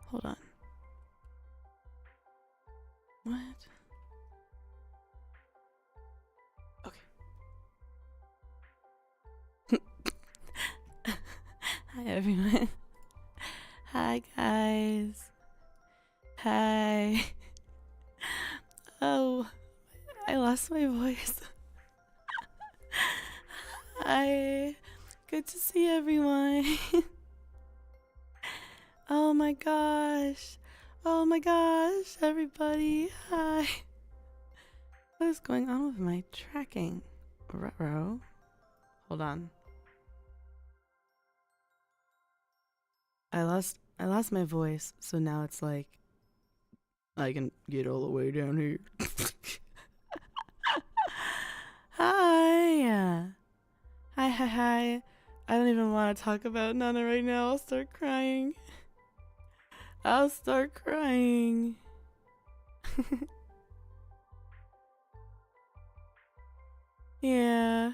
Hold on. What? Okay. Hi, everyone. Hi, guys. Hi. Oh, I lost my voice. Hi. Good to see everyone. Oh my gosh. Oh my gosh, everybody. Hi. What is going on with my tracking? Ruh-roh. Hold on. I lost my voice, so now it's like I can get all the way down here. Hi. Hi. I don't even want to talk about Nana right now. I'll start crying. Yeah.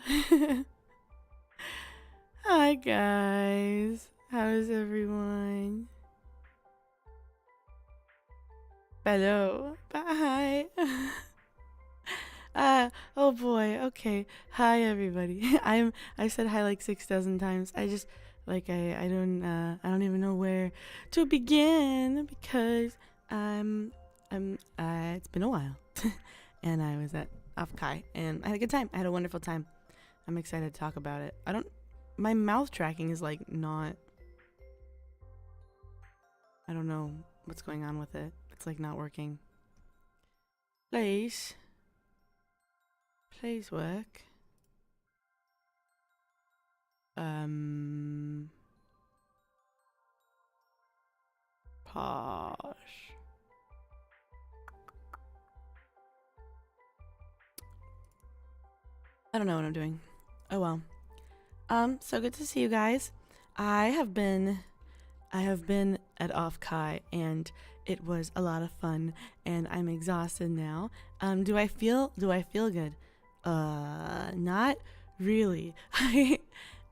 Hi, guys. How's everyone? Hello. Bye. Oh boy. Okay. Hi, everybody. I said hi like 6,000 times. I just I don't even know where to begin because it's been a while, and I was at OffKai and I had a good time. I had a wonderful time. I'm excited to talk about it. My mouth tracking is like not. I don't know what's going on with it. It's like not working. Please work. Posh. I don't know what I'm doing. Oh well. So good to see you guys. I have been at OffKai and it was a lot of fun and I'm exhausted now. Do I feel good? Not really.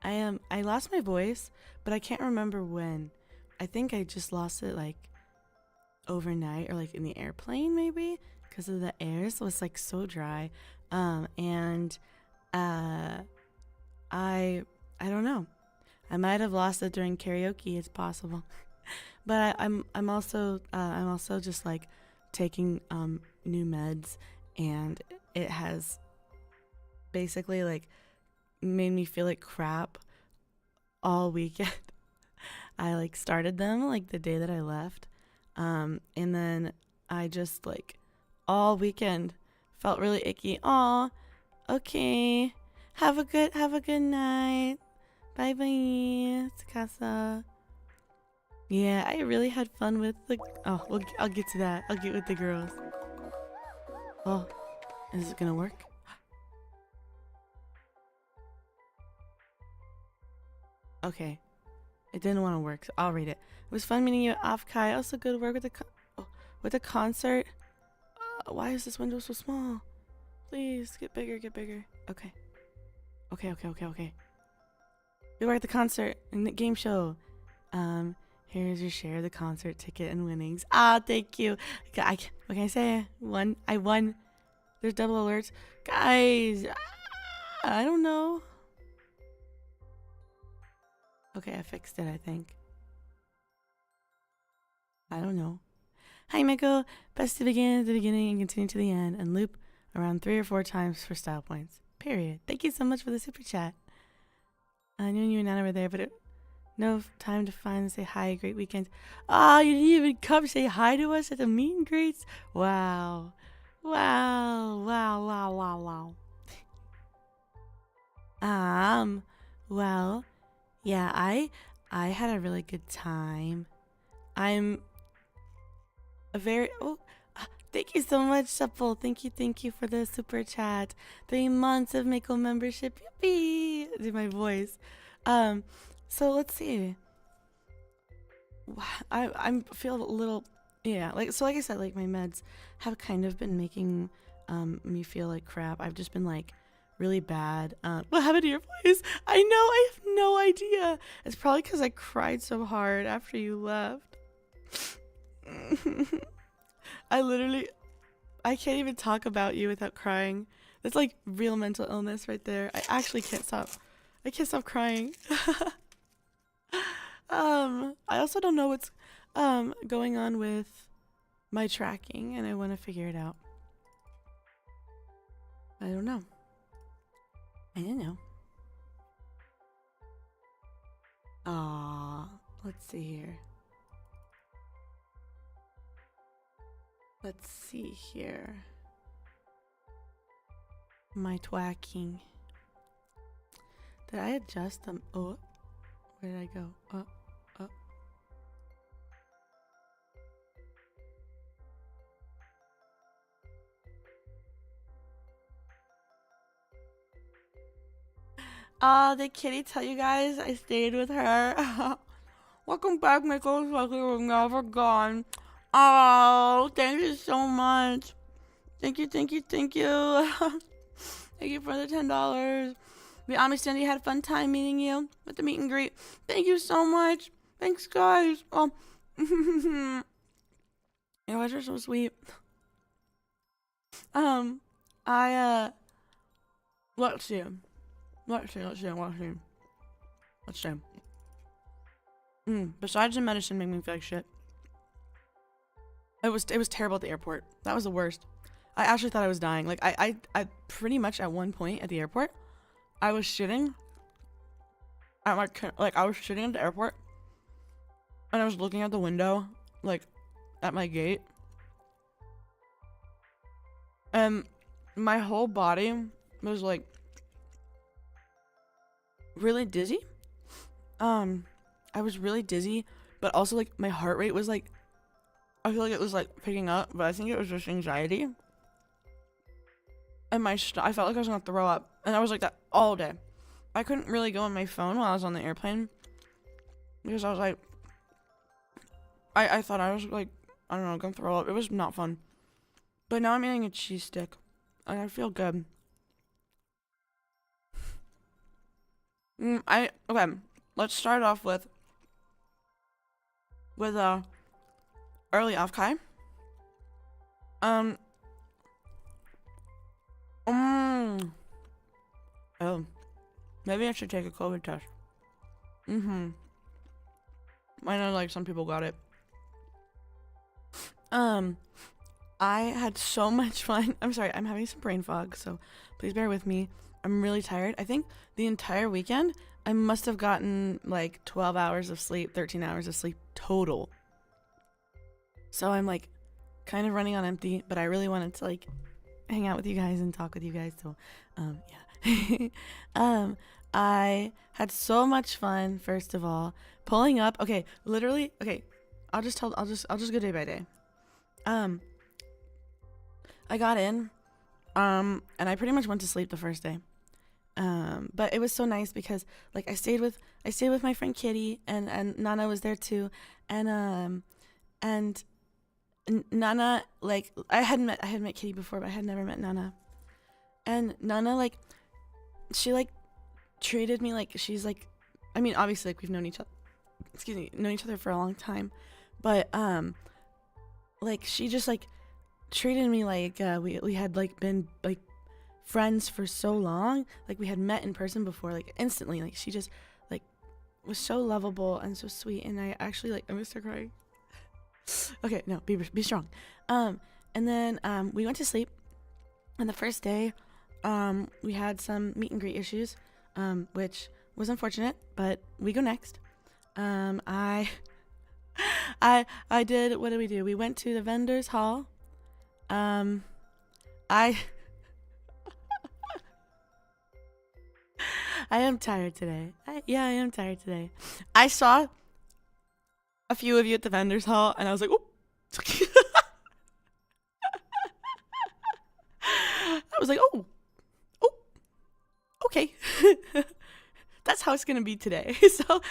I lost my voice, but I can't remember when. I think I just lost it like overnight or like in the airplane maybe because of the air, so it's like so dry. And I don't know. I might have lost it during karaoke. It's possible, but I'm also just like taking new meds, and it has basically like made me feel like crap all weekend. I like started them like the day that I left, and then I just like all weekend felt really icky. Aw, okay. Have a good night. Bye bye, Tsukasa. Yeah, I really had fun with the. Oh, I'll get to that. I'll get with the girls. Oh, is it gonna work? Okay, it didn't want to work, so I'll read it. It was fun meeting you at OffKai. Also, good work with the concert. Why is this window so small? Please get bigger. Okay. We were at the concert and the game show. Here's your share of the concert ticket and winnings. Thank you. What can I say? I won. There's double alerts. Guys, I don't know. Okay, I fixed it, I think. I don't know. Hi, Mako. Best to begin at the beginning and continue to the end and loop around 3 or 4 times for style points. Period. Thank you so much for the super chat. I knew you and Nana were there, but no time to find and say hi. Great weekend. You didn't even come say hi to us at the meet and greets? Wow. Well, yeah, I had a really good time. I'm a very thank you so much, Supple. Thank you for the super chat. 3 months of Mako membership. Yippee! Do my voice. So let's see. I feel a little like I said, like my meds have kind of been making me feel like crap. I've just been like really bad. What happened to your voice? I know, I have no idea. It's probably because I cried so hard after you left. I can't even talk about you without crying. That's like real mental illness right there. I actually can't stop. I can't stop crying. I also don't know what's going on with my tracking, and I want to figure it out. I don't know. Let's see here. My twacking. Did I adjust them? Oh, where did I go? Oh. Did Kitty tell you guys I stayed with her? Welcome back, Mako. It's like we were never gone. Oh, thank you so much. Thank you. Thank you for the $10. We understand you had a fun time meeting you at the meet and greet. Thank you so much. Thanks, guys. Oh, you guys are so sweet. Let's see. Besides the medicine making me feel like shit, it was terrible at the airport. That was the worst. I actually thought I was dying. Like I pretty much at one point at the airport, I was shitting. I was shitting at the airport, and I was looking out the window, like at my gate, and my whole body was like really dizzy. I was really dizzy, but also like my heart rate was like, I feel like it was like picking up, but I think it was just anxiety. And I felt like I was gonna throw up, and I was like that all day. I couldn't really go on my phone while I was on the airplane because I was like, I thought I was like, I don't know, gonna throw up. It was not fun. But now I'm eating a cheese stick, and I feel good. Okay. Let's start off with early OffKai. Oh, maybe I should take a COVID test. I know like some people got it. I had so much fun. I'm sorry, I'm having some brain fog, so please bear with me. I'm really tired. I think the entire weekend I must have gotten like 12 hours of sleep, 13 hours of sleep total. So I'm like kind of running on empty, but I really wanted to like hang out with you guys and talk with you guys. So, yeah. I had so much fun, first of all, pulling up. Okay, literally, okay, I'll just go day by day. I got in, and I pretty much went to sleep the first day. But it was so nice because like I stayed with my friend Kitty, and Nana was there too, and Nana, like I had met Kitty before, but I had never met Nana, and Nana like she like treated me like she's like, I mean obviously like we've known each other for a long time, but like she just like treated me like we had like been like friends for so long, like we had met in person before, like instantly, like she just like was so lovable and so sweet, and I actually like I'm gonna start crying. Okay, no, be strong. And then we went to sleep, and the first day we had some meet and greet issues, which was unfortunate, but we go next. I did, what did we do? We went to the vendors hall. I am tired today. I am tired today. I saw a few of you at the vendors hall, and I was like, oh. I was like, oh, okay. That's how it's gonna be today. So,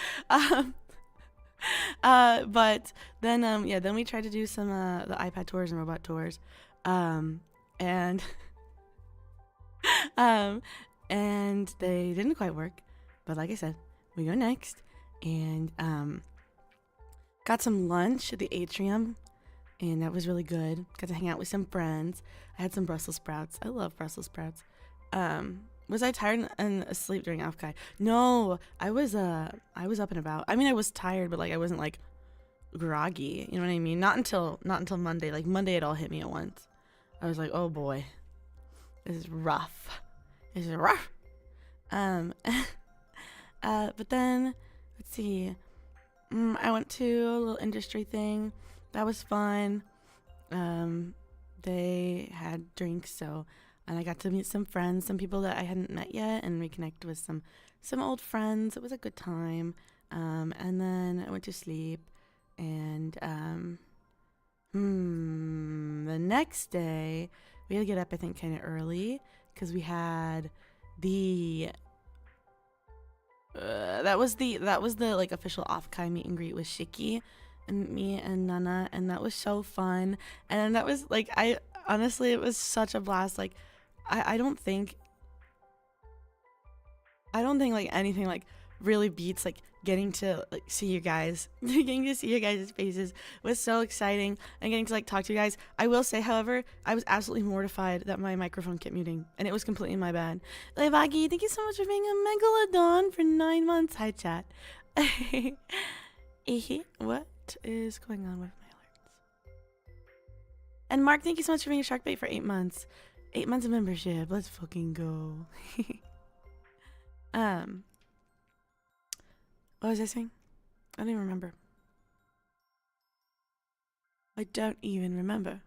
but then, then we tried to do some the iPad tours and robot tours, and and they didn't quite work. But like I said, we go next, and got some lunch at the atrium, and that was really good. Got to hang out with some friends. I had some Brussels sprouts. I love Brussels sprouts. Was I tired and asleep during OffKai? No, I was up and about. I mean, I was tired, but like I wasn't like groggy. You know what I mean? Not until Monday. Like Monday, it all hit me at once. I was like, oh boy, this is rough. This is rough. But then let's see. I went to a little industry thing. That was fun. They had drinks, and I got to meet some friends, some people that I hadn't met yet, and reconnect with some old friends. It was a good time. And then I went to sleep, and the next day we had to get up, I think, kind of early because we had the that was the like official OffKai meet and greet with Shiki and me and Nana, and that was so fun. And that was like, I honestly, it was such a blast. Like I don't think like anything like really beats like getting to like see you guys. Getting to see your guys' faces was so exciting, and getting to like talk to you guys. I will say, however, I was absolutely mortified that my microphone kept muting, and it was completely my bad. Levagi, thank you so much for being a megalodon for 9 months. Hi, chat. What is going on with my alerts? And Mark, thank you so much for being a shark bait for 8 months. 8 months of membership. Let's fucking go. What was I saying? I don't even remember. I don't even remember.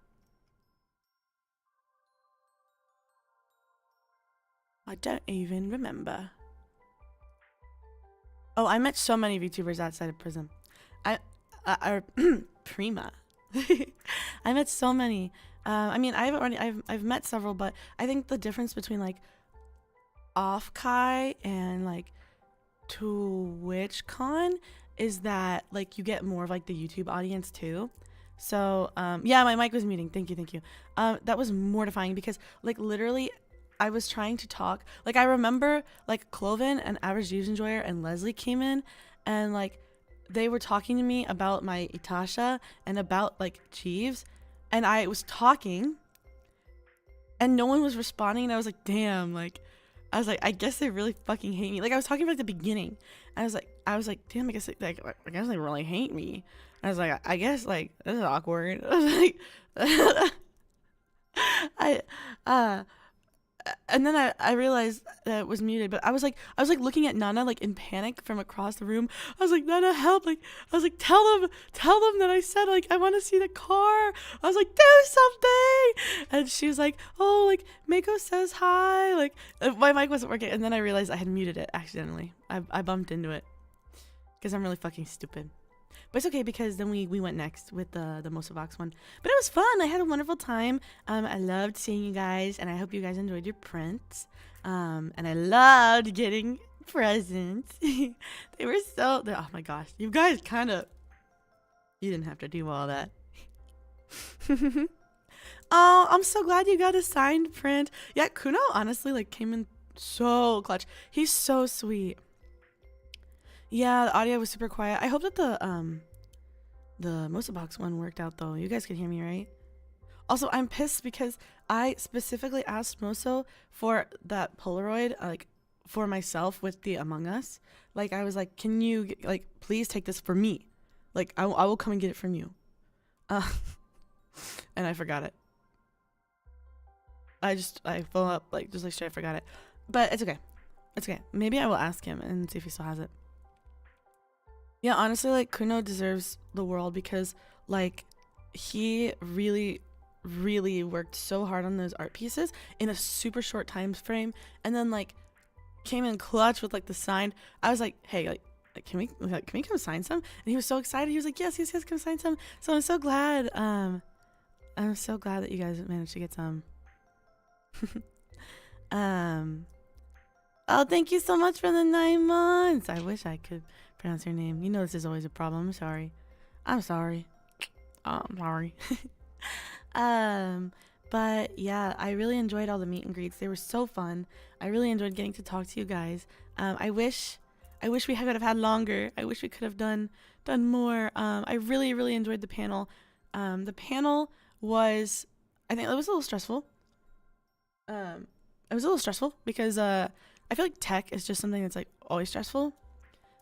I don't even remember. Oh, I met so many VTubers outside of Prism. Prima. I met so many. I mean, I've met several, but I think the difference between like OffKai and like TwitchCon is that like you get more of like the YouTube audience too. So yeah, my mic was muting. Thank you. That was mortifying because like literally I was trying to talk. Like I remember like Cloven and Average Jeeves Enjoyer and Leslie came in, and like they were talking to me about my Itasha and about like Jeeves, and I was talking and no one was responding, and I was like, damn, like I guess they really fucking hate me. Like I was talking about the beginning. I was like, damn, I guess they really hate me. I was like, I guess like this is awkward. I was like, and then I realized that it was muted, but I was like looking at Nana like in panic from across the room. I was like, Nana, help! Like I was like, tell them that I said like I want to see the car. I was like, do something! And she was like, oh, like Mako says hi. Like my mic wasn't working, and then I realized I had muted it accidentally. I bumped into it because I'm really fucking stupid. But it's okay because then we went next with the Mosovox one. But it was fun. I had a wonderful time. I loved seeing you guys, and I hope you guys enjoyed your prints. And I loved getting presents. They were oh my gosh. You guys you didn't have to do all that. Oh, I'm so glad you got a signed print. Yeah, Kuno honestly like came in so clutch. He's so sweet. Yeah, the audio was super quiet. I hope that the Mosobox one worked out though. You guys can hear me, right? Also, I'm pissed because I specifically asked Moso for that Polaroid, like for myself with the Among Us. Like I was like, can you like please take this for me? Like I will come and get it from you. And I forgot it. I fell up like just like straight. I forgot it, but it's okay. It's okay. Maybe I will ask him and see if he still has it. Yeah, honestly, like Kuno deserves the world because like he really worked so hard on those art pieces in a super short time frame, and then like came in clutch with like the signed. I was like, hey, like can we come sign some? And he was so excited. He was like, yes, come sign some. So I'm so glad. I'm so glad that you guys managed to get some. Oh, thank you so much for the 9 months. I wish I could pronounce your name. You know this is always a problem. I'm sorry. I'm sorry. But yeah, I really enjoyed all the meet and greets. They were so fun. I really enjoyed getting to talk to you guys. I wish we could have had longer. I wish we could have done more. I really enjoyed the panel. The panel was, I think it was a little stressful. It was a little stressful because I feel like tech is just something that's like always stressful.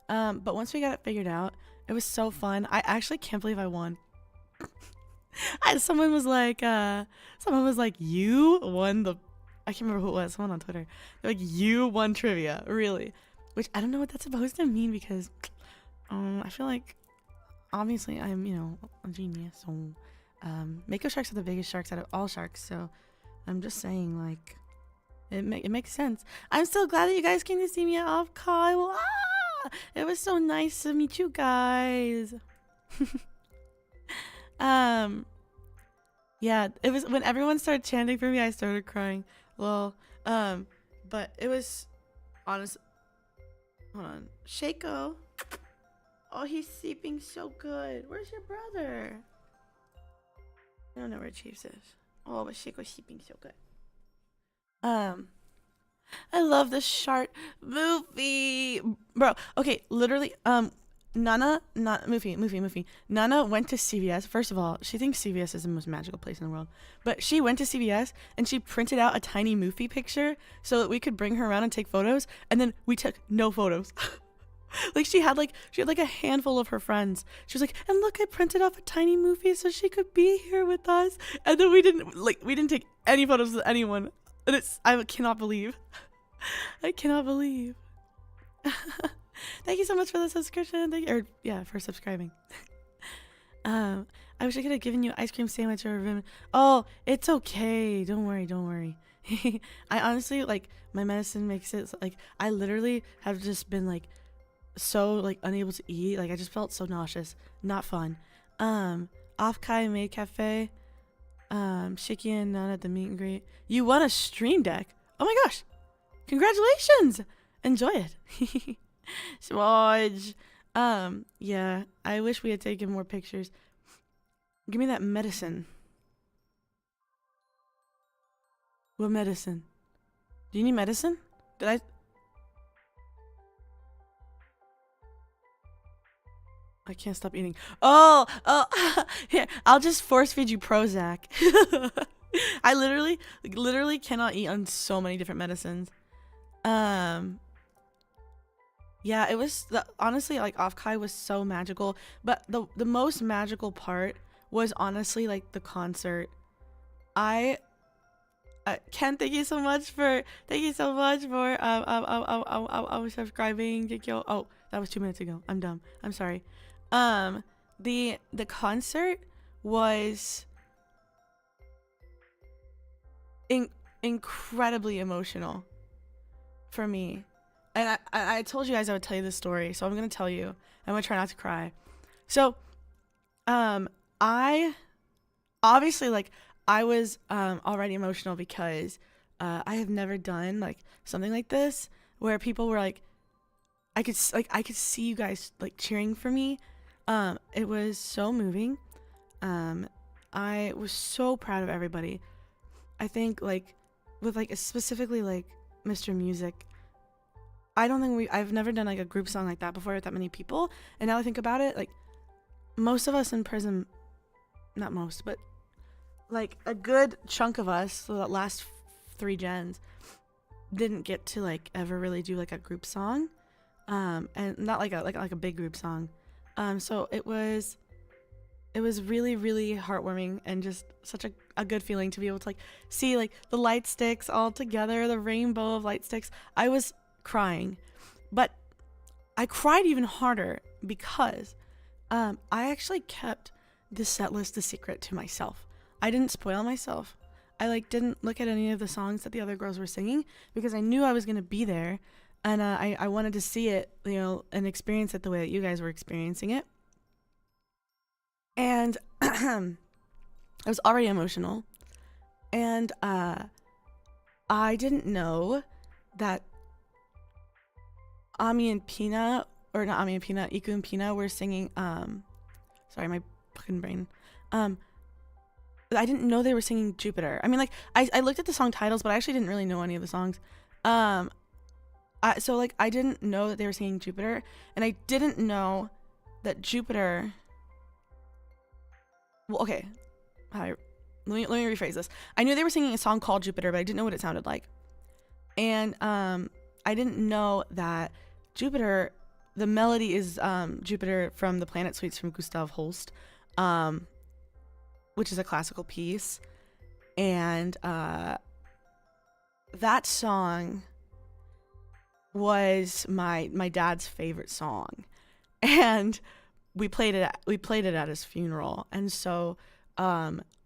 But once we got it figured out, it was so fun. I actually can't believe I won. Someone was like, you won the, I can't remember who it was, someone on Twitter. They're like, you won trivia, really? Which I don't know what that's supposed to mean because I feel like obviously I'm, a genius. So Mako sharks are the biggest sharks out of all sharks. So I'm just saying, like, it makes sense. I'm so glad that you guys came to see me at OffKai. Well, it was so nice to meet you guys. Yeah, it was when everyone started chanting for me, I started crying. Well, but it was honest. Hold on, Shaco. Oh, he's sleeping so good. Where's your brother? I don't know where Chiefs is. Oh, but Shaco's sleeping so good. I love the shark movie, bro. Okay, literally, Nana went to CVS. First of all, she thinks CVS is the most magical place in the world. But she went to CVS and she printed out a tiny Moofy picture so that we could bring her around and take photos. And then we took no photos. Like she had like a handful of her friends. She was like, and look, I printed off a tiny Moofy so she could be here with us. And then we didn't take any photos with anyone. And I cannot believe. I cannot believe. Thank you so much for the subscription. For subscribing. I wish I could have given you an ice cream sandwich or a ribbon. Oh, it's okay. Don't worry. I honestly, like, my medicine makes it, like, I literally have just been, like, so, like, unable to eat. Like, I just felt so nauseous. Not fun. OffKai Maid Cafe. Shiki and Nana at the meet and greet. You won a stream deck. Oh my gosh. Congratulations. Enjoy it. Swodge. Yeah, I wish we had taken more pictures. Give me that medicine. What medicine? Do you need medicine? I can't stop eating. Oh, here, I'll just force feed you Prozac. I literally cannot eat on so many different medicines. Yeah, it was honestly, like, OffKai was so magical, but the most magical part was honestly, like, the concert. Ken, thank you so much for subscribing. Thank you. Oh, that was 2 minutes ago. I'm dumb. I'm sorry. The concert was incredibly emotional for me. And I told you guys I would tell you this story, so I'm gonna tell you. I'm gonna try not to cry. So, I obviously, like, I was already emotional because I have never done, like, something like this where people were like, I could see you guys, like, cheering for me. It was so moving. I was so proud of everybody. I think, like, with, like, specifically, like, Mr. Music. I've never done, like, a group song like that before with that many people. And now I think about it, like, most of us in Prism, not most, but, like, a good chunk of us, so that last 3 gens, didn't get to, like, ever really do, like, a group song. And not like a big group song. So it was really, really heartwarming and just such a good feeling to be able to, like, see, like, the light sticks all together, the rainbow of light sticks. I was crying, but I cried even harder because I actually kept the set list a secret to myself. I didn't spoil myself. I, like, didn't look at any of the songs that the other girls were singing because I knew I was gonna be there, and I wanted to see it, and experience it the way that you guys were experiencing it. And I was already emotional, and I didn't know that Iku and Pina were singing, sorry, my fucking brain. I didn't know they were singing Jupiter. I mean, like, I looked at the song titles, but I actually didn't really know any of the songs. So, like, I didn't know that they were singing Jupiter, and I didn't know that Jupiter Well, okay. Let me rephrase this. I knew they were singing a song called Jupiter, but I didn't know what it sounded like. And I didn't know that Jupiter, the melody is Jupiter from the Planet Suites from Gustav Holst, which is a classical piece. And that song was my dad's favorite song. And we played it at his funeral. And so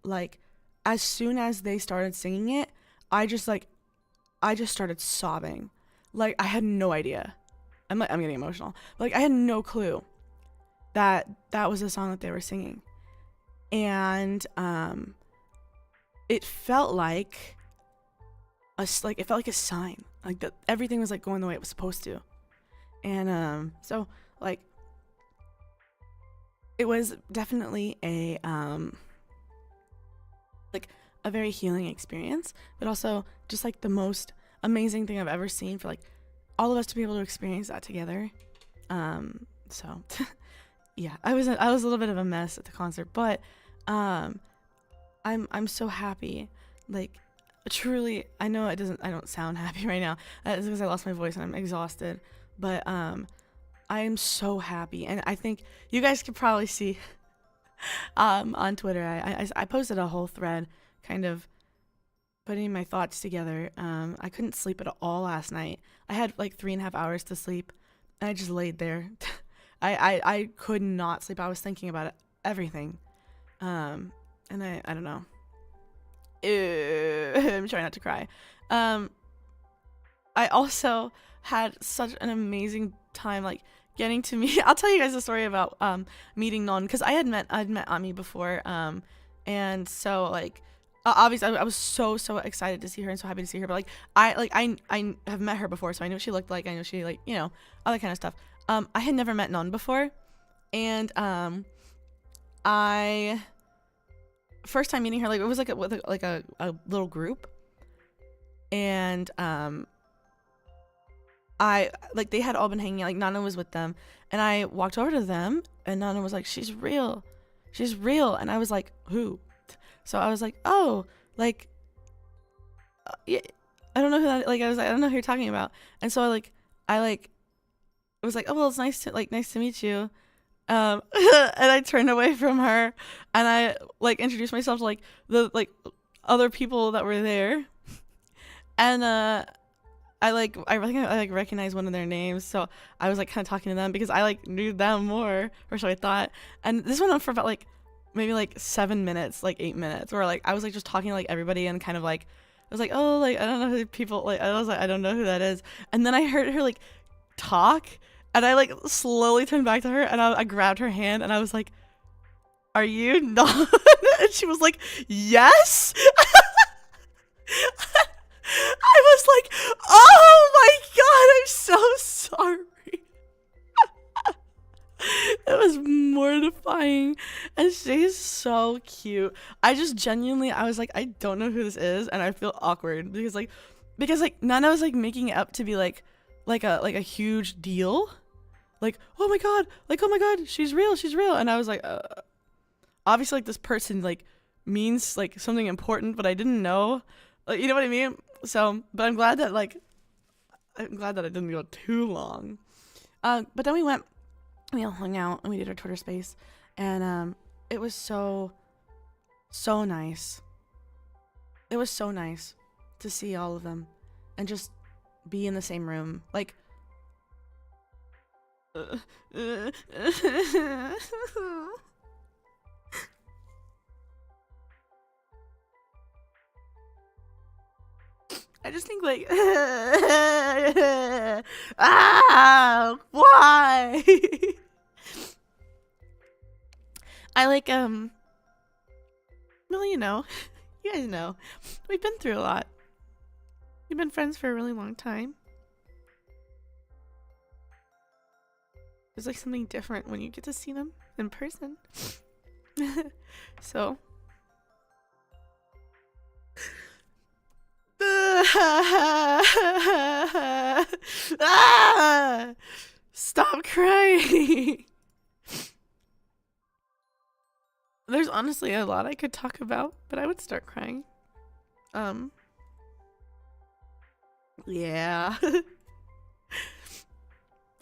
like as soon as they started singing it, I just started sobbing. Like I had no idea. I'm getting emotional. Like I had no clue that was the song that they were singing. And it felt like a sign. Like that everything was like going the way it was supposed to. And so like it was definitely a very healing experience, but also just like the most amazing thing I've ever seen for like all of us to be able to experience that together. So yeah, I was a little bit of a mess at the concert, but I'm so happy. Like truly, I know I don't sound happy right now. It's because I lost my voice and I'm exhausted, but I am so happy. And I think you guys could probably see on Twitter, I posted a whole thread kind of putting my thoughts together. I couldn't sleep at all last night. I had like 3.5 hours to sleep, and I just laid there. I could not sleep. I was thinking about everything. And I don't know. I'm trying not to cry. I also had such an amazing time, like getting to meet. I'll tell you guys a story about meeting Non, because I'd met Ami before, and so like obviously I was so excited to see her and so happy to see her. But like I have met her before, so I know what she looked like. I know she like all that kind of stuff. I had never met Non before, and I first time meeting her, like it was with a little group, and I like they had all been hanging out, like Nana was with them, and I walked over to them and Nana was like, she's real, and I was like, who? So I was like, oh, like yeah, I don't know who that, like I was like, I don't know who you're talking about. And so I was like, oh well, it's nice to meet you. And I turned away from her and I like introduced myself to like the like other people that were there. And I recognized one of their names, so I was like kind of talking to them because I like knew them more, or so I thought. And this went on for about like maybe like 7 minutes, like 8 minutes, where like I was like just talking to like everybody and kind of like I was like, oh, like I don't know who people, like I was like, I don't know who that is. And then I heard her like talk, and I like slowly turned back to her and I grabbed her hand and I was like, are you not? And she was like, yes. I was like, oh my god, I'm so sorry. It was mortifying. And she's so cute. I just genuinely, I was like, I don't know who this is, and I feel awkward because Nana was like making it up to be like a huge deal. Like, oh my god, she's real. And I was like, obviously like this person like means like something important, but I didn't know. Like, you know what I mean? So, but I'm glad that it didn't go too long. But then we all hung out and we did our Twitter space, and it was so nice. It was so nice to see all of them and just be in the same room. Like, I just think like, why? I like, well, you guys know, we've been through a lot. We've been friends for a really long time. There's like something different when you get to see them in person. So. Stop crying. There's honestly a lot I could talk about, but I would start crying. Yeah.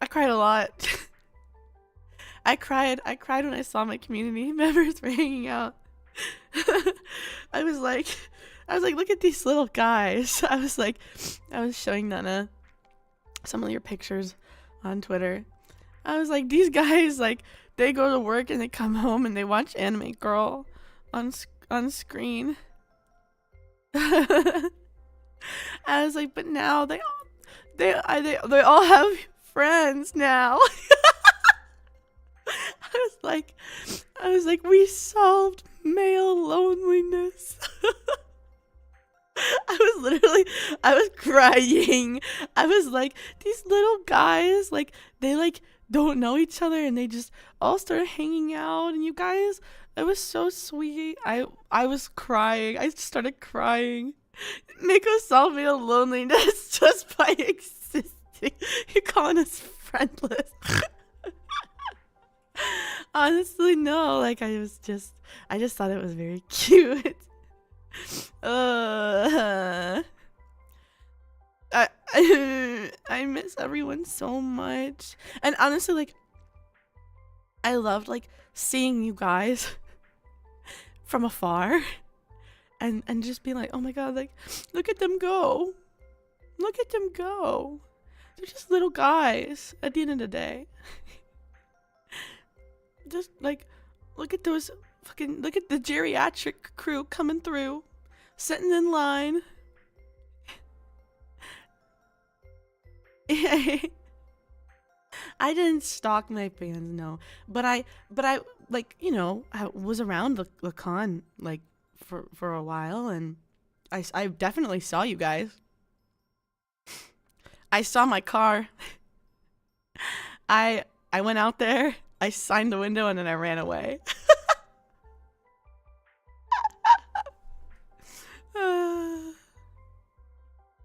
I cried a lot. I cried when I saw my community members were hanging out. I was like, look at these little guys. I was showing Nana some of your pictures on Twitter. I was like, these guys, like, they go to work and they come home and they watch Anime Girl on screen. I was like, but now they all have friends now. I was like, we solved male loneliness. I was crying. I was like, these little guys, like, they like don't know each other and they just all started hanging out, and you guys, it was so sweet. I was crying. I started crying. Mako solved male loneliness just by existing. You're calling us friendless. Honestly, no. Like, I just thought it was very cute. I miss everyone so much. And honestly, like, I loved, like, seeing you guys from afar and just being like, oh my god, like, look at them go. Look at them go. They're just little guys at the end of the day. Just, like, look at the geriatric crew coming through, sitting in line. I didn't stalk my fans, no. But I like, you know, I was around the con, like, for a while, and I definitely saw you guys. I saw my car. I went out there, I signed the window, and then I ran away.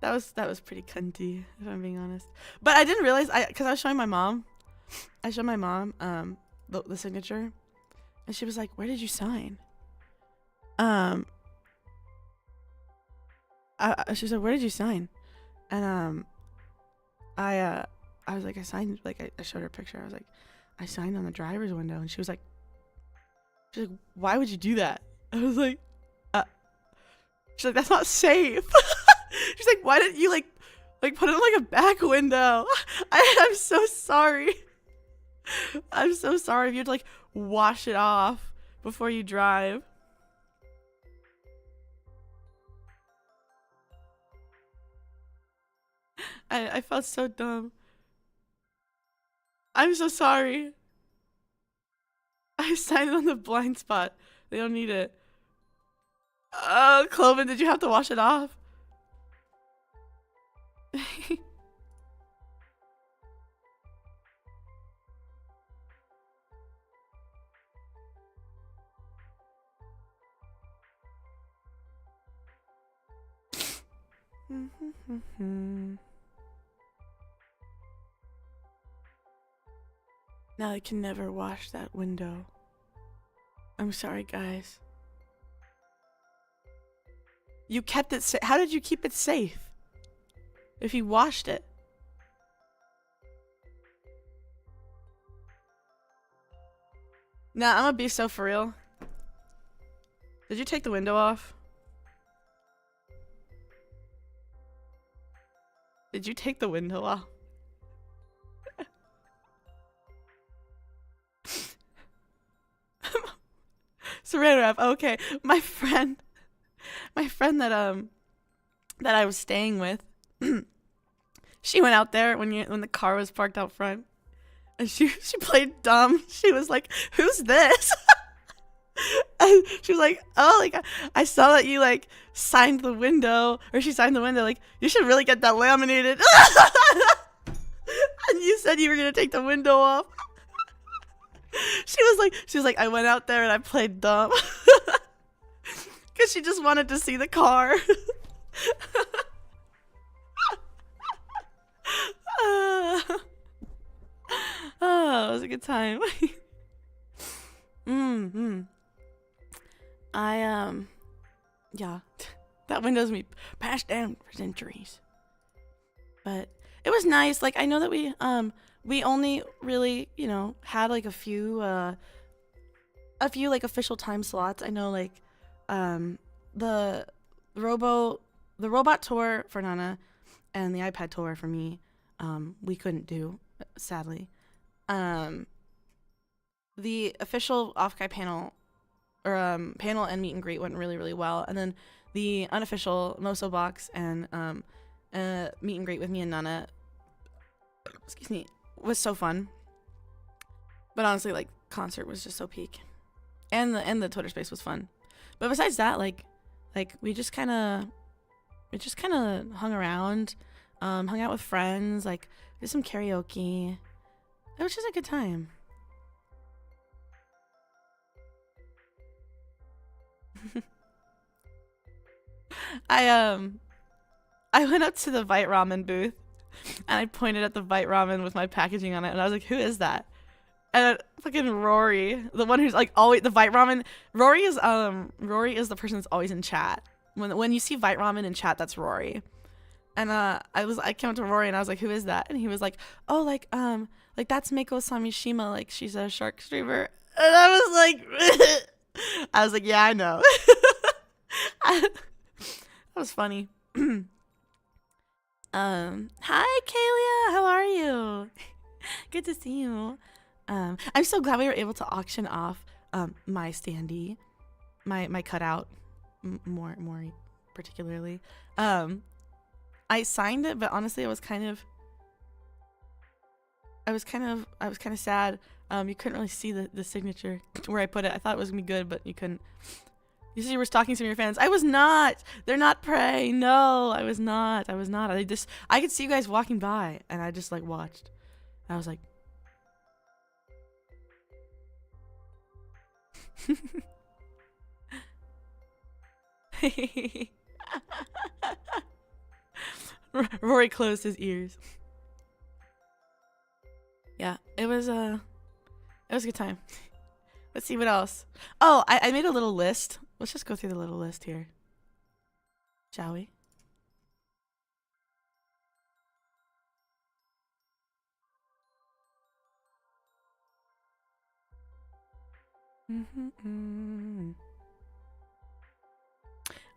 That was pretty cunty, if I'm being honest. But I didn't realize, because I was showing my mom. I showed my mom the signature, and she was like, "Where did you sign?" She said, "Where did you sign?" And I was like, I signed, like, I showed her a picture. I was like, I signed on the driver's window, and she's like, "Why would you do that?" I was like, she's like, "That's not safe." She's like, "Why didn't you like put it in, like, a back window?" I'm so sorry. I'm so sorry if you had to, like, wash it off before you drive. I felt so dumb. I'm so sorry. I signed on the blind spot. They don't need it. Oh, Cloven, did you have to wash it off? Now I can never wash that window. I'm sorry, guys. You kept it safe. How did you keep it safe if you washed it? Nah, I'm gonna be so for real. Did you take the window off? Did you take the window off? Saran wrap. Okay, my friend that I was staying with, she went out there when the car was parked out front, and she played dumb. She was like, "Who's this?" And she was like, "Oh, like, I saw that you, like, signed the window," or she signed the window. Like, "You should really get that laminated." And you said you were gonna take the window off. She was like, "I went out there and I played dumb," because she just wanted to see the car. Oh, it was a good time. I yeah, that window's me passed down for centuries. But it was nice. Like I know that we only really, you know, had like a few like official time slots. I know like the robot tour for Nana and the iPad tour for me, we couldn't do, sadly. The official OffKai panel or panel and meet and greet went really, really well. And then the unofficial Moso box and meet and greet with me and Nana, excuse me, was so fun. But honestly, like concert was just so peak. And the Twitter space was fun. But besides that, like we just kind of hung around, hung out with friends, like did some karaoke. It was just a good time. I went up to the Vite Ramen booth and I pointed at the Vite Ramen with my packaging on it and I was like, who is that? And fucking Rory, the one who's like always the Vite Ramen. Rory is the person that's always in chat. When you see Vite Ramen in chat, that's Rory. And I came up to Rory and I was like, who is that? And he was like, oh, like that's Mako Sameshima, like she's a shark streamer. And I was like, yeah, I know. That was funny. Hi Kalia, how are you? Good to see you. I'm so glad we were able to auction off my standee, my cutout, more particularly. I signed it, but honestly, I was kind of sad. You couldn't really see the signature where I put it. I thought it was gonna be good, but you couldn't. You said you were stalking some of your fans. I was not. They're not prey. No, I was not. I could see you guys walking by, and I just like watched. I was like. Rory closed his ears. Yeah, it was a good time. Let's see what else. Oh, I made a little list. Let's just go through the little list here, shall we?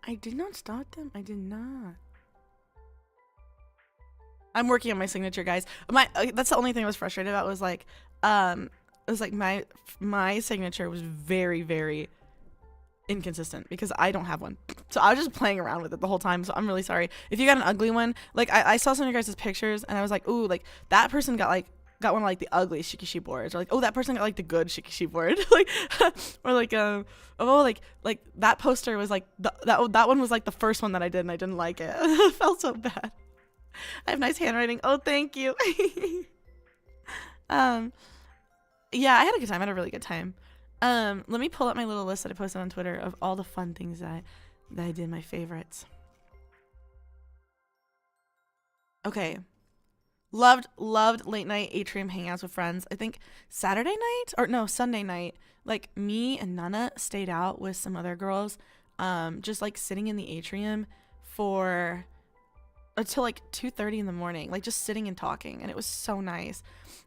I did not start them. I did not. I'm working on my signature, guys. That's the only thing I was frustrated about was like, it was like my signature was very, very inconsistent because I don't have one. So I was just playing around with it the whole time. So I'm really sorry. If you got an ugly one, like I saw some of your guys' pictures and I was like, ooh, like that person got one of like the ugly Shikishi boards, or like, oh, that person got like the good Shikishi board. Like or like oh, like that poster was like that one was like the first one that I did and I didn't like it. It felt so bad. I have nice handwriting. Oh, thank you. Yeah, I had a good time. I had a really good time. Let me pull up my little list that I posted on Twitter of all the fun things that I did, my favorites. Okay. Loved late night atrium hangouts with friends. I think Sunday night, like me and Nana stayed out with some other girls, just like sitting in the atrium for until like 2:30 in the morning, like just sitting and talking, and it was so nice.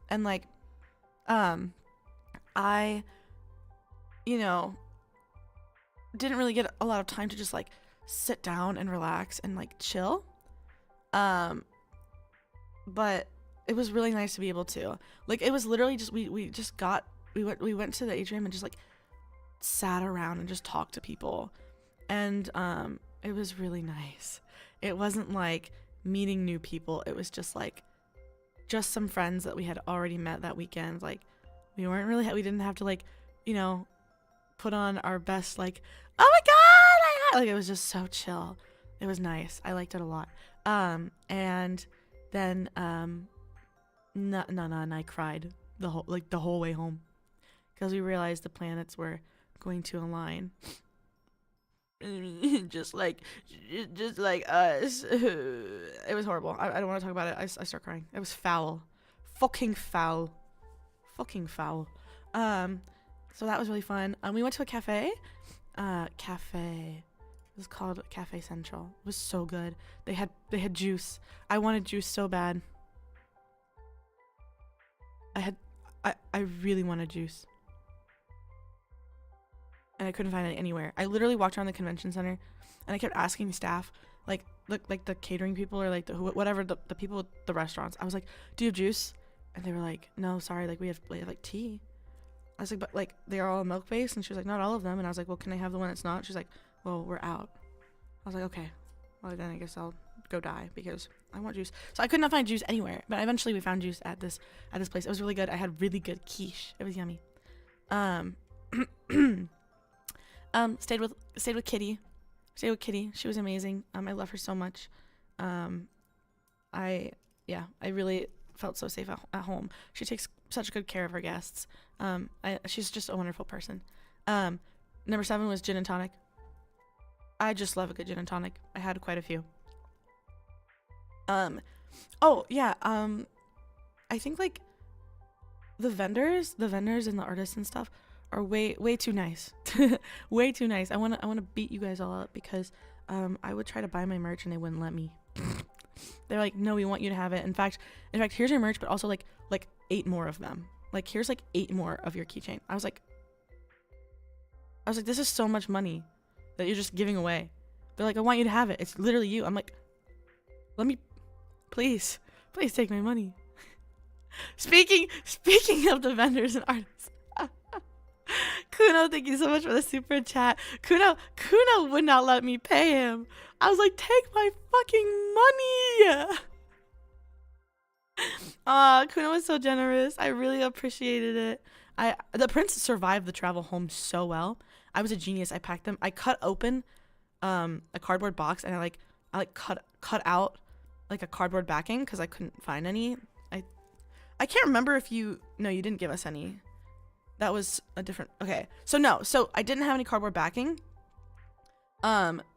And like I didn't really get a lot of time to just like sit down and relax and like chill, but it was really nice to be able to, like, it was literally just we went to the atrium and just like sat around and just talked to people, and it was really nice. It wasn't like meeting new people. It was just like just some friends that we had already met that weekend. Like we didn't have to like, put on our best, like, oh my god, like it was just so chill. It was nice. I liked it a lot. And then Nana and I cried the whole way home because we realized the planets were going to align. just like us. It was horrible. I don't want to talk about it. I start crying. It was foul. Fucking foul. So that was really fun. We went to a cafe. cafe. It was called Cafe Central. It was so good. They had juice. I wanted juice so bad. I really wanted juice. And I couldn't find it anywhere. I literally walked around the convention center and I kept asking staff, like the catering people or like the people at the restaurants. I was like, "Do you have juice?" And they were like, "No, sorry, like we have like tea." I was like, "But like they're all milk based," and she was like, "Not all of them." And I was like, "Well, can I have the one that's not?" She's like, "Well, we're out." I was like, "Okay, well then I guess I'll go die because I want juice." So I could not find juice anywhere, but eventually we found juice at this place. It was really good. I had really good quiche. It was yummy. Stayed with Kitty. Stayed with Kitty. She was amazing. I love her so much. I really felt so safe at home. She takes such good care of her guests. She's just a wonderful person. Number 7 was gin and tonic. I just love a good gin and tonic. I had quite a few. I think like the vendors and the artists and stuff are way too nice. Way too nice. I want to beat you guys all up because I would try to buy my merch and they wouldn't let me. They're like, "No, we want you to have it. In fact, here's your merch, but also like 8 more of them. Like here's like 8 more of your keychain." I was like, "This is so much money that you're just giving away." They're like, "I want you to have it. It's literally you." I'm like, "Let me, please take my money." Speaking of the vendors and artists, Kuno, thank you so much for the super chat. Kuno would not let me pay him. I was like, "Take my fucking money." Kuno was so generous. I really appreciated it. The prince survived the travel home so well. I was a genius. I packed them. I cut open a cardboard box and I cut out like a cardboard backing because I couldn't find any. I can't remember if you didn't give us any. That was a different. Okay. So I didn't have any cardboard backing.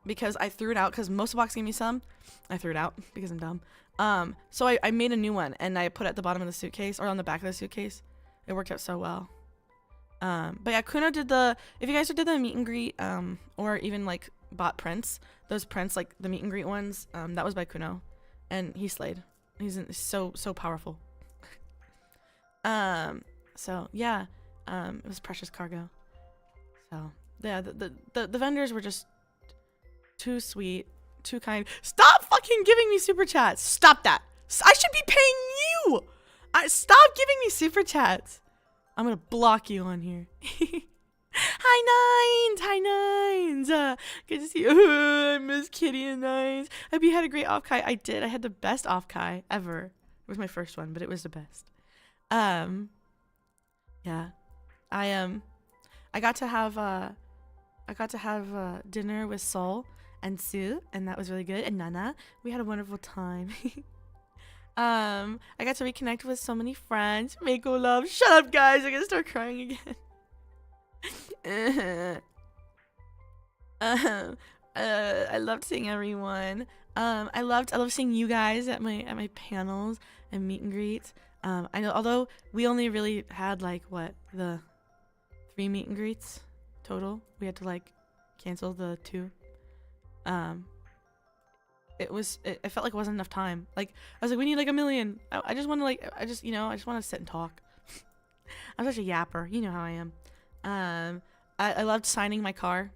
Because I threw it out because most of the box gave me some. I threw it out because I'm dumb. So I made a new one and I put it at the bottom of the suitcase or on the back of the suitcase. It worked out so well. But yeah, Kuno did if you guys did the meet and greet, or even like bought prints, those prints, like the meet and greet ones, that was by Kuno and he slayed. He's so powerful. So yeah, it was precious cargo. So yeah, the vendors were just too sweet, too kind. Stop fucking giving me super chats. Stop that. I should be paying you. Stop giving me super chats. I'm gonna block you on here. Hi Nines. Good to see you. I miss Kitty and Nines. I hope you had a great OffKai. I did. I had the best OffKai ever. It was my first one, but it was the best. Yeah. I got to have dinner with Sol and Sue, and that was really good. And Nana, we had a wonderful time. I got to reconnect with so many friends. Mako love. Shut up, guys. I'm gonna start crying again. I loved seeing everyone. I loved seeing you guys at my panels and meet and greets. I know, although we only really had like the 3 meet and greets total. We had to like cancel the 2. It felt like it wasn't enough time. Like I was like, we need like 1 million. I just want to I just want to sit and talk. I'm such a yapper. You know how I am. I loved signing my car.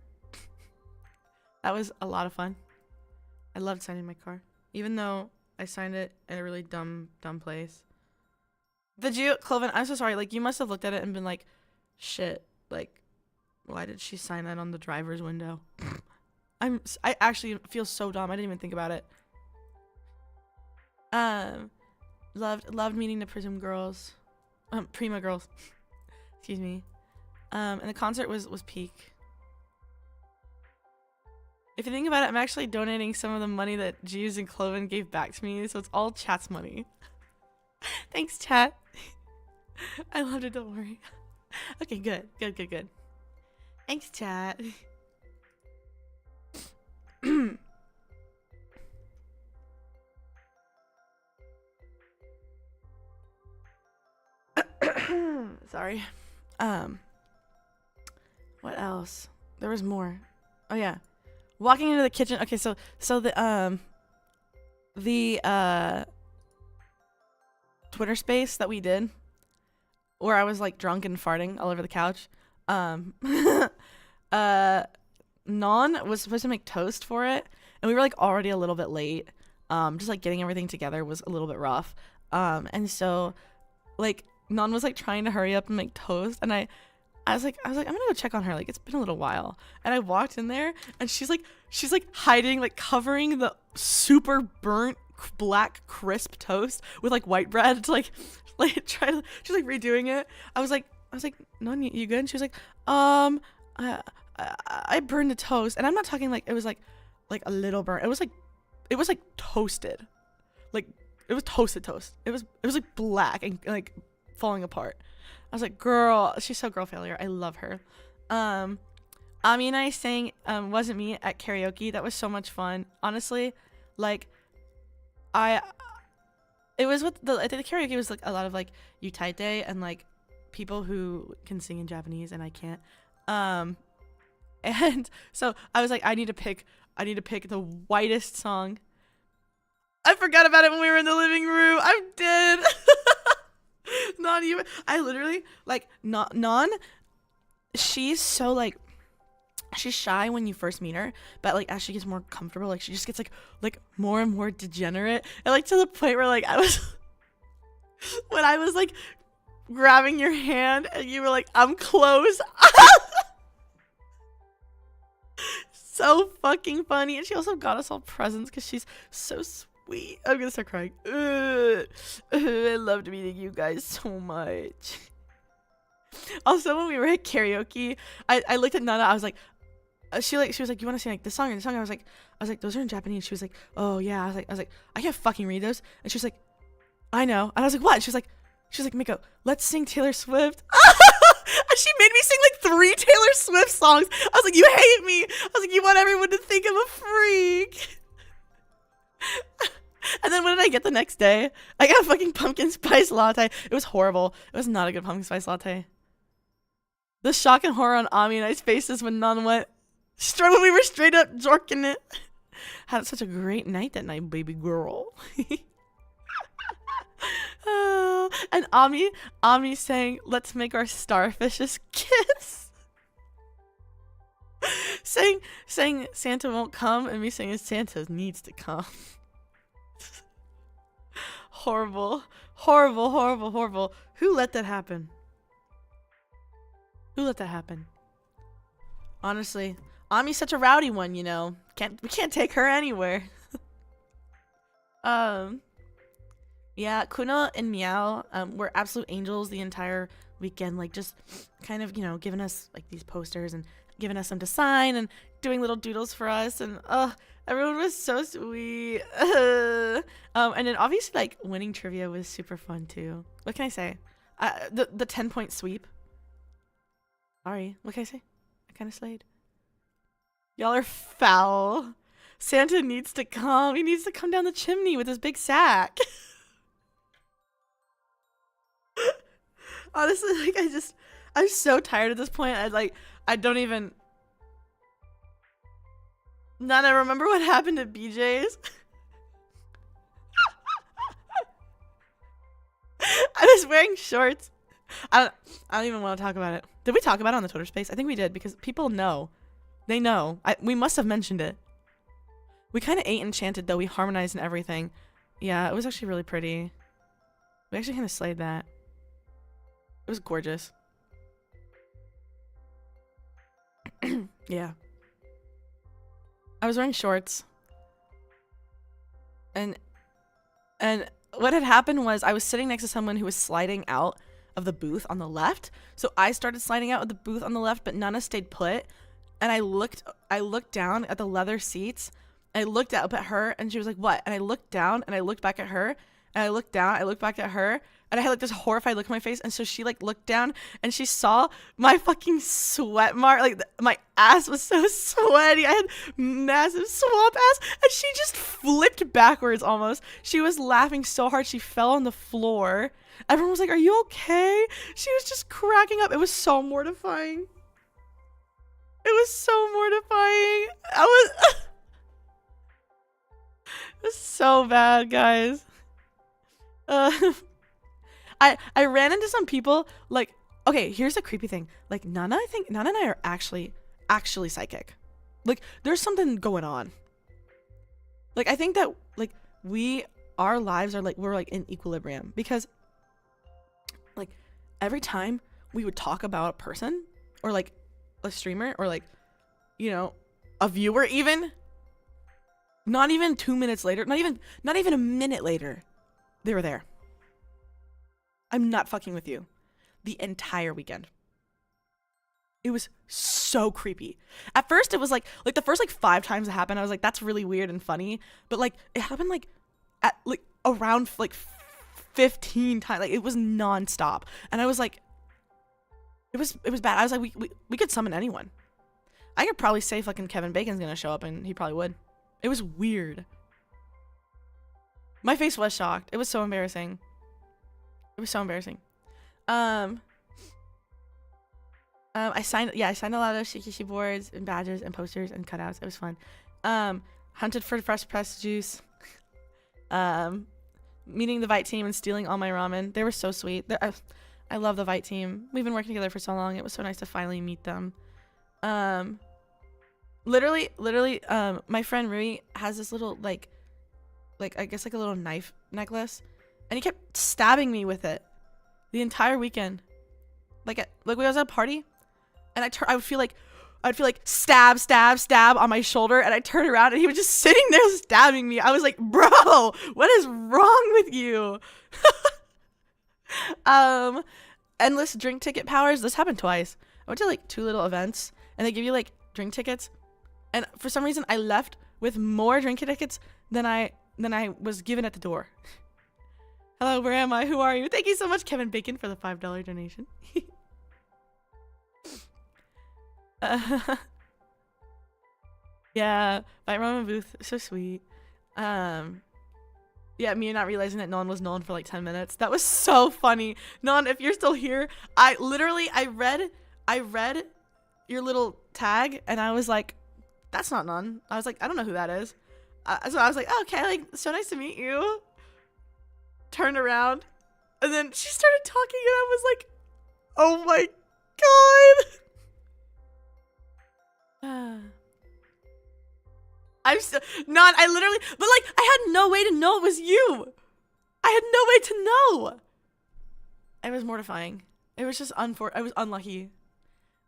That was a lot of fun. I loved signing my car, even though I signed it in a really dumb place. Cloven, I'm so sorry. Like you must have looked at it and been like, shit. Like, why did she sign that on the driver's window? I actually feel so dumb. I didn't even think about it. Loved meeting the Prism girls. Prima girls. Excuse me. And the concert was peak. If you think about it, I'm actually donating some of the money that Jeeves and Cloven gave back to me, so it's all chat's money. Thanks, chat. I loved it, don't worry. Okay, good. Thanks, chat. Sorry. What else? There was more. Oh yeah. Walking into the kitchen. Okay, so the Twitter space that we did, where I was like drunk and farting all over the couch. Non was supposed to make toast for it, and we were like already a little bit late. Just like getting everything together was a little bit rough. And so like Non was like trying to hurry up and make toast, and I was like, I'm gonna go check on her. Like, it's been a little while. And I walked in there, and she's like hiding, like covering the super burnt black crisp toast with like white bread to like try to. She's like redoing it. I was like, no, you good? And she was like, I burned the toast, and I'm not talking like it was like a little burnt. It was like toasted, like it was toasted toast. It was like black and like falling apart. I was like, girl, she's so girl failure. I love her. Ami and I sang Wasn't Me at karaoke. That was so much fun. Honestly, like it was with the karaoke was like a lot of like utaite and like people who can sing in Japanese and I can't. And so I was like, I need to pick the whitest song. I forgot about it when we were in the living room. I'm dead. Not even. I literally like Non. She's so like, she's shy when you first meet her, but like as she gets more comfortable, like she just gets like more and more degenerate, and like to the point where like I was when I was like grabbing your hand and you were like, I'm close. So fucking funny. And she also got us all presents because she's so sweet. I'm gonna start crying. I loved meeting you guys so much. Also, when we were at karaoke, I looked at Nana. I was like, she was like, you want to sing like this song or this song? I was like, those are in Japanese. She was like, oh yeah. I was like, I can't fucking read those. And she was like, I know. And I was like, what? And she was like, Mako, let's sing Taylor Swift. And she made me sing like 3 Taylor Swift songs. I was like, you hate me. I was like, you want everyone to think I'm a freak. And then what did I get the next day? I got a fucking pumpkin spice latte. It was horrible. It was not a good pumpkin spice latte. The shock and horror on Ami and I's faces when Nan went straight when we were straight up jorking it. Had such a great night that night, baby girl. Oh, and Ami saying, let's make our starfishes kiss. saying Santa won't come, and me saying Santa needs to come. Horrible. Who let that happen? Honestly, Ami's such a rowdy one, you know. We can't take her anywhere. Yeah, Kuno and Meow were absolute angels the entire weekend, like just kind of, you know, giving us like these posters and giving us some to sign and doing little doodles for us, and everyone was so sweet. And then obviously like winning trivia was super fun too. What can I say? The 10-point sweep. Sorry, what can I say? I kind of slayed. Y'all are foul. Santa needs to come. He needs to come down the chimney with his big sack. Honestly, like I'm so tired at this point. I don't even. Nana, remember what happened at BJ's? I was wearing shorts. I don't even want to talk about it. Did we talk about it on the Twitter space? I think we did, because people know. They know. We must have mentioned it. We kind of ate Enchanted, though. We harmonized and everything. Yeah, it was actually really pretty. We actually kind of slayed that. It was gorgeous. Yeah. I was wearing shorts. And what had happened was I was sitting next to someone who was sliding out of the booth on the left. So I started sliding out of the booth on the left, but Nana stayed put. And I looked down at the leather seats. I looked up at her, and she was like, what? And I looked down, and I looked back at her, and I looked down, I looked back at her, and I had like this horrified look on my face. And so she like looked down, and she saw my fucking sweat mark. Like my ass was so sweaty. I had massive swamp ass, and she just flipped backwards almost. She was laughing so hard she fell on the floor. Everyone was like, are you okay? She was just cracking up. It was so mortifying. It was so mortifying. It was so bad, guys. I ran into some people, like, okay, here's the creepy thing. Like, Nana and I are actually psychic. Like, there's something going on. Like, I think that, like, our lives are, like, we're, like, in equilibrium. Because, like, every time we would talk about a person, or, like, a streamer, or, like, you know, a viewer even, not even 2 minutes later, not even a minute later, they were there. I'm not fucking with you. The entire weekend. It was so creepy. At first, it was like the first like 5 times it happened, I was like, that's really weird and funny. But like, it happened like at like around like 15 times. Like, it was nonstop, and I was like, it was bad. I was like, we could summon anyone. I could probably say fucking Kevin Bacon's gonna show up, and he probably would. It was weird. My face was shocked. It was so embarrassing. It was so embarrassing. I signed a lot of shikishi boards and badges and posters and cutouts. It was fun. Hunted for fresh pressed juice. Meeting the Vite team and stealing all my ramen. They were so sweet. I love the Vite team. We've been working together for so long. It was so nice to finally meet them. Literally, my friend Rui has this little like I guess like a little knife necklace, and he kept stabbing me with it the entire weekend. Like when I was at a party, and I would feel like stab on my shoulder, and I turn around and he was just sitting there stabbing me. I was like, bro, what is wrong with you? Endless drink ticket powers. This happened twice. I went to like 2 little events, and they give you like drink tickets, and for some reason I left with more drink tickets than I was given at the door. Hello, where am I? Who are you? Thank you so much, Kevin Bacon, for the $5 donation. Yeah, Bite Ramen booth, so sweet. Yeah, me not realizing that Non was known for like 10 minutes. That was so funny. Non, if you're still here, I read your little tag, and I was like, that's not Non. I was like, I don't know who that is. So I was like, oh, okay, like, so nice to meet you. Turned around, and then she started talking, and I was like, oh my god. I'm so not. I literally, but like, I had no way to know it was you. I had no way to know. It was mortifying. It was just I was unlucky.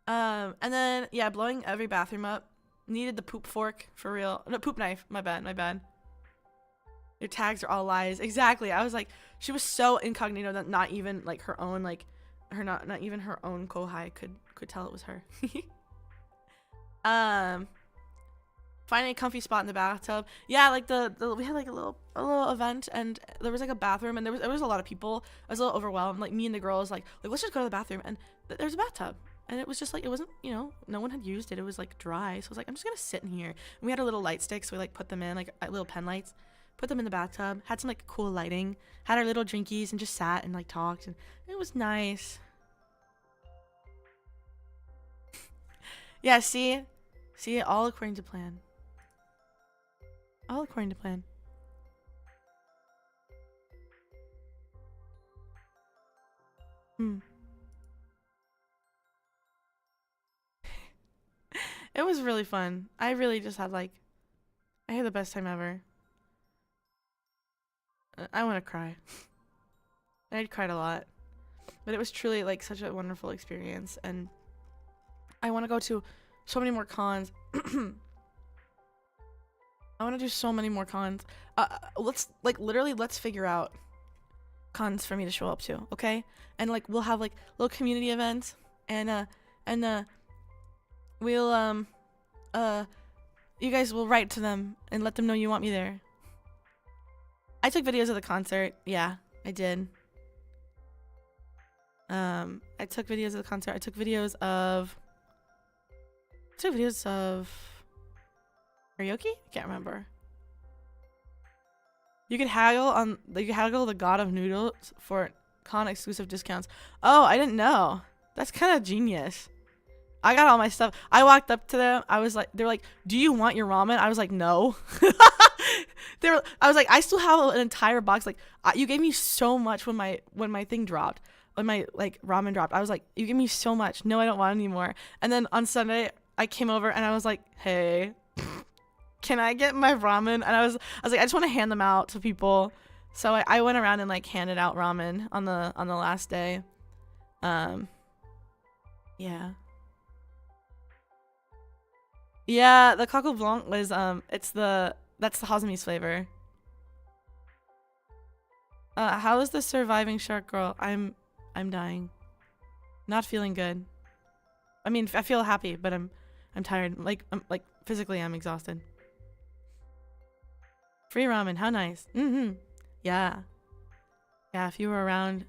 And then yeah, blowing every bathroom up. Needed the poop fork for real. No, poop knife. My bad. Your tags are all lies. Exactly. I was like, she was so incognito that not even like her own like not even her own kohai could tell it was her. Finding a comfy spot in the bathtub. Yeah, like we had like a little event, and there was like a bathroom, and there was a lot of people. I was a little overwhelmed. Like, me and the girls like let's just go to the bathroom, and there's a bathtub, and it was just like, it wasn't, you know, no one had used it. It was like dry, so I was like, I'm just gonna sit in here. And we had our little light sticks, so we like put them in like little pen lights, put them in the bathtub, had some like cool lighting, had our little drinkies, and just sat and like talked, and it was nice. Yeah, see, all according to plan. All according to plan. It was really fun. I really just had I had the best time ever. I want to cry. I cried a lot. But it was truly like such a wonderful experience, and I want to go to so many more cons. I want to do so many more cons. Let's figure out cons for me to show up to, okay? And like, we'll have like little community events, and we'll you guys will write to them and let them know you want me there. I took videos of the concert. Yeah, I did. I took videos of the concert. I took videos of karaoke? I can't remember. You can haggle the god of noodles for con exclusive discounts. Oh, I didn't know. That's kind of genius. I got all my stuff. I walked up to them. I was like, they're like, "Do you want your ramen?" I was like, "No." I was like, "I still have an entire box. Like, you gave me so much when my thing dropped, when my like ramen dropped. I was like, you gave me so much. No, I don't want any more." And then on Sunday, I came over and I was like, "Hey, can I get my ramen?" And I was like, I just want to hand them out to people. So I went around and like handed out ramen on the last day. Yeah. Yeah, the coco blanc was that's the Hazami's flavor. How is the surviving shark girl? I'm dying. Not feeling good. I mean, I feel happy, but I'm tired. I'm physically I'm exhausted. Free ramen, how nice. Yeah. Yeah, if you were around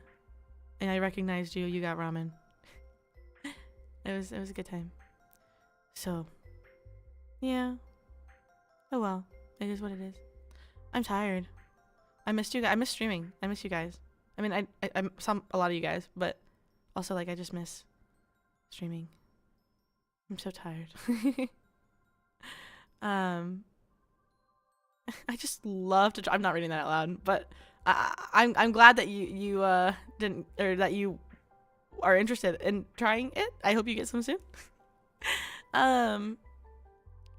and I recognized you, you got ramen. It was a good time. So, yeah. Oh well, it is what it is. I'm tired. I missed you guys. I miss streaming. I miss you guys. I mean, I saw a lot of you guys, but also like I just miss streaming. I'm so tired. I just love to. I'm not reading that out loud, but I'm glad that you didn't, or that you are interested in trying it. I hope you get some soon.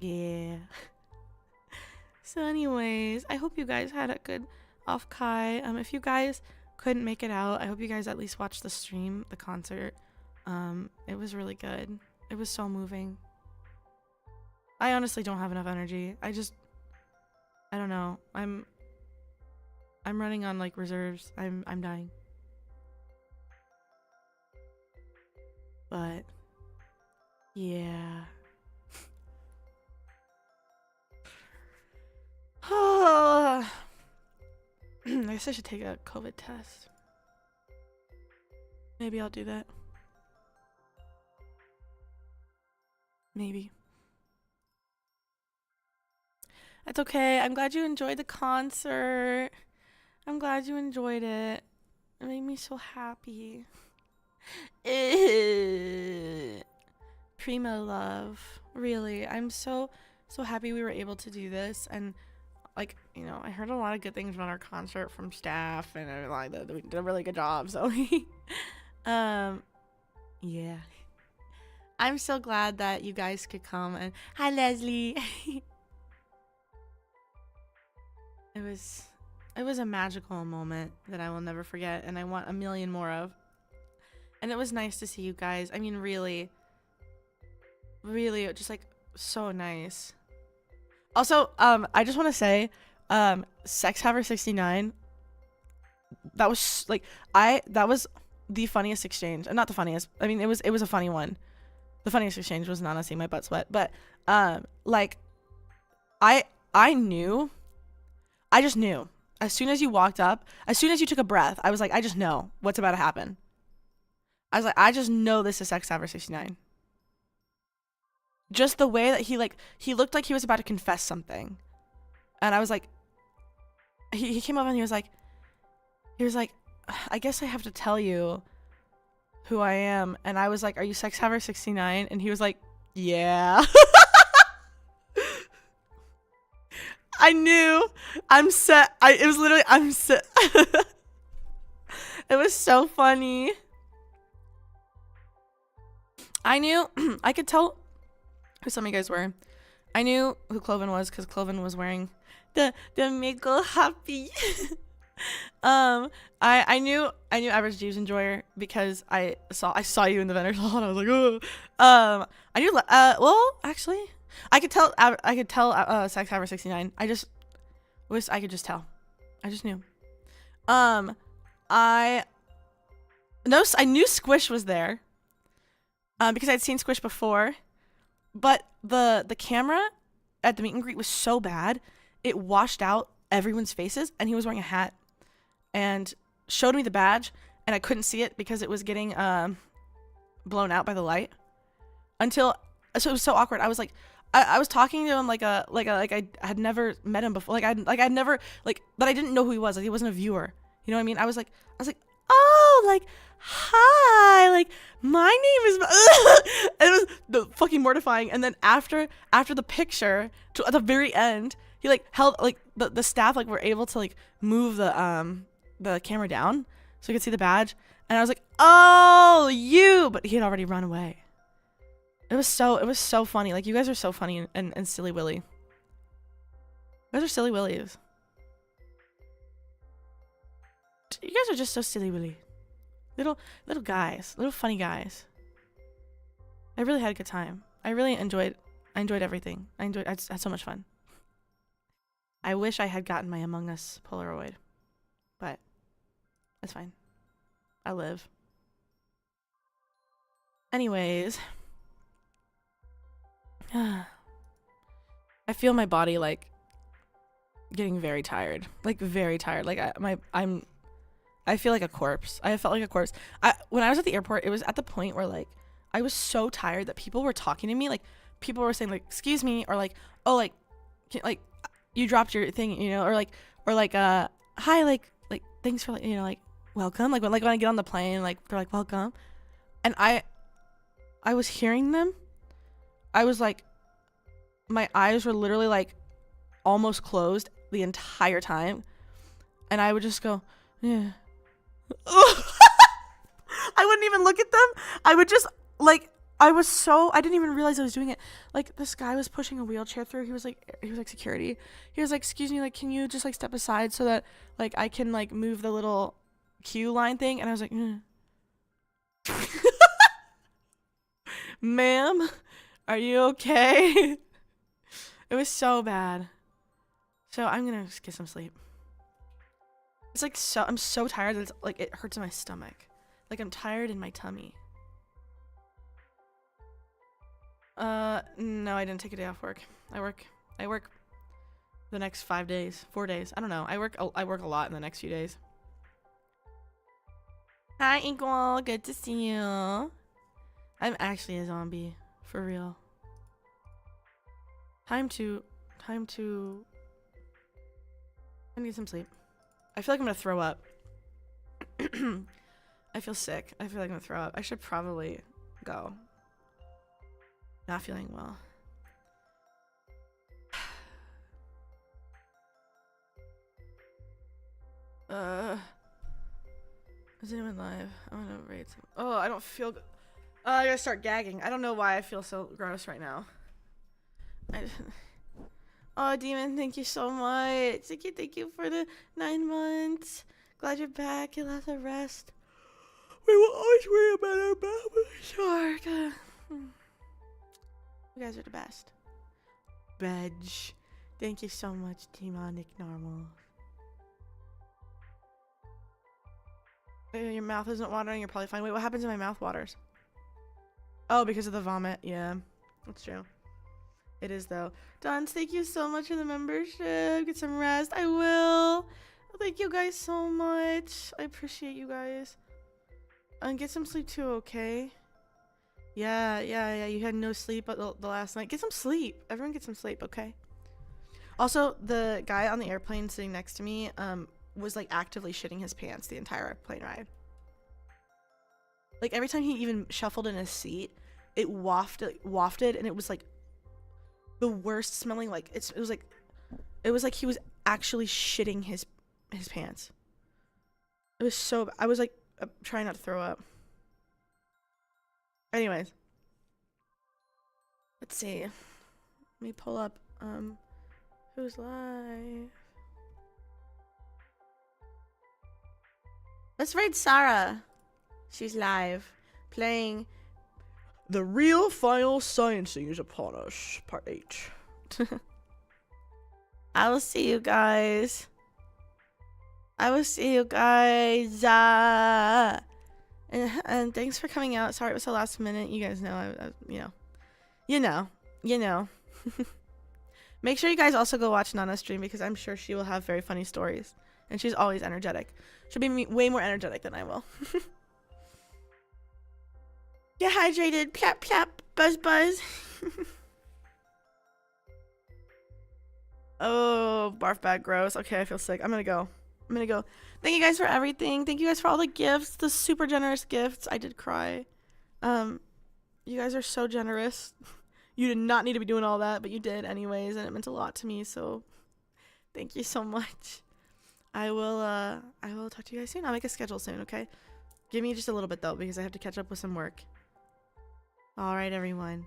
Yeah. So anyways, I hope you guys had a good OffKai. If you guys couldn't make it out, I hope you guys at least watched the stream, the concert. It was really good. It was so moving. I honestly don't have enough energy. I don't know. I'm running on like reserves. I'm dying. But yeah. I guess I should take a COVID test. Maybe I'll do that. Maybe. That's okay. I'm glad you enjoyed the concert. I'm glad you enjoyed it. It made me so happy. Primo love. Really. I'm so happy we were able to do this. And like, you know, I heard a lot of good things about our concert from staff, and I like that we did a really good job. So yeah. I'm so glad that you guys could come, and hi Leslie. It was a magical moment that I will never forget, and I want a million more of. And it was nice to see you guys. I mean, really just like so nice. Also, I just want to say, Sex Haver 69, that was like, that was the funniest exchange. Not the funniest. I mean, it was a funny one. The funniest exchange was Nana seeing my butt sweat, but like, I just knew. As soon as you walked up, as soon as you took a breath, I was like, I just know what's about to happen. I was like, I just know this is Sex Haver 69. Just the way that he looked like he was about to confess something. And I was like, he came up and he was like, I guess I have to tell you who I am. And I was like, are you Sex Haver 69? And he was like, yeah. I knew. I'm set. It was literally, I'm set. It was so funny. I knew. I could tell who some of you guys were. I knew who Cloven was because Cloven was wearing the Mako happi. I knew Average Jeeves Enjoyer because I saw you in the vendor hall and I was like, oh. I knew. Well, actually, I could tell. Sex Haver 69. I could just tell. I just knew. I knew Squish was there. Because I'd seen Squish before, but the camera at the meet and greet was so bad, it washed out everyone's faces, and he was wearing a hat, and showed me the badge, and I couldn't see it because it was getting blown out by the light. So it was so awkward. I was like, I was talking to him like I had never met him before, I'd never but I didn't know who he was. Like, he wasn't a viewer. You know what I mean? I was like, oh, like, hi, like, my name is, and it was fucking mortifying. And then after the picture, at the very end, he like held, like, the staff like were able to like move the camera down so you could see the badge. And I was like, oh, you, but he had already run away. It was so funny. Like, you guys are so funny and silly willy. You guys are silly willies. You guys are just so silly willy. Little guys, little funny guys. I really had a good time. I enjoyed everything. I had so much fun. I wish I had gotten my Among Us Polaroid, but that's fine. I live. Anyways, I feel my body like getting very tired, like very tired. Like I feel like a corpse. I felt like a corpse. When I was at the airport, it was at the point where like I was so tired that people were talking to me. Like people were saying like, "Excuse me," or like, "Oh, like you dropped your thing," you know, or like "Hi, like thanks for like, you know, like welcome." Like when I get on the plane, like they're like welcome, and I was hearing them. I was like, my eyes were literally like almost closed the entire time, and I would just go, yeah. I wouldn't even look at them. I would just like, I didn't even realize I was doing it. Like this guy was pushing a wheelchair through. He was like security. He was like, "Excuse me, like can you just like step aside so that like I can like move the little queue line thing?" And I was like, "Ma'am, are you okay?" It was so bad. So I'm gonna just get some sleep. It's like I'm so tired that it's like it hurts in my stomach. Like I'm tired in my tummy. No, I didn't take a day off work. I work the next 4 days. I don't know. I work a lot in the next few days. Hi, Equal. Good to see you. I'm actually a zombie. For real. Time to I need some sleep. I feel like I'm gonna throw up. I feel sick. I feel like I'm gonna throw up. I should probably go. Not feeling well. Is anyone live? I'm gonna rate some. Oh, I don't feel good. I gotta start gagging. I don't know why I feel so gross right now. Oh, Demon, thank you so much. Thank you for the 9 months. Glad you're back. You'll have to rest. We will always worry about our mama shark. You guys are the best. Bedge. Thank you so much, Demonic Normal. Your mouth isn't watering. You're probably fine. Wait, what happens if my mouth waters? Oh, because of the vomit. Yeah, that's true. It is though. Dons, thank you so much for the membership. Get some rest. I will. Thank you guys so much. I appreciate you guys. And get some sleep too, okay? Yeah. You had no sleep the last night. Get some sleep. Everyone get some sleep, okay? Also, the guy on the airplane sitting next to me was like actively shitting his pants the entire plane ride. Like every time he even shuffled in his seat, it wafted, and it was like the worst smelling. Like it was like he was actually shitting his pants. It was so. I was like trying not to throw up. Anyways, let's see. Let me pull up who's live. Let's raid Sarah. She's live playing The Real Final Sciencing is Upon Us, Part 8. I will see you guys. And thanks for coming out. Sorry it was so last minute. You guys know, I you know. Make sure you guys also go watch Nana's stream because I'm sure she will have very funny stories. And she's always energetic. She'll be way more energetic than I will. Get hydrated. Plap, plap. Buzz, buzz. Oh, barf bag. Gross. Okay, I feel sick. I'm gonna go. I'm gonna go. Thank you guys for everything. Thank you guys for all the gifts, the super generous gifts. I did cry. You guys are so generous. You did not need to be doing all that, but you did anyways, and it meant a lot to me. So thank you so much. I will talk to you guys soon. I'll make a schedule soon, okay? Give me just a little bit though, because I have to catch up with some work. All right, everyone.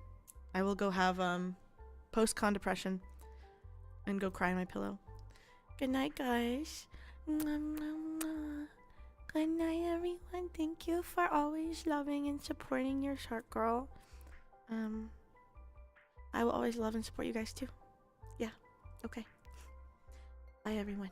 I will go have post-con depression and go cry in my pillow. Good night, guys. Good night, everyone. Thank you for always loving and supporting your shark girl. I will always love and support you guys too. Yeah. Okay. Bye, everyone.